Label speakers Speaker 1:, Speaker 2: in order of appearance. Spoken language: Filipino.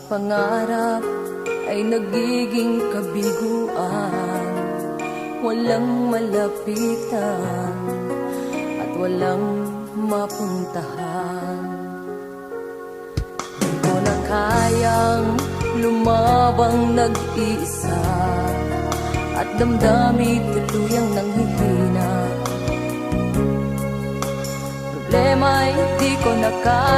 Speaker 1: pangarap ay nagiging kabiguan. Walang malapitan at walang mapuntahan. Di ko na kayang lumabang nag-iisa at damdamin tuluyang nanghihina. Problema'y di ko na kaya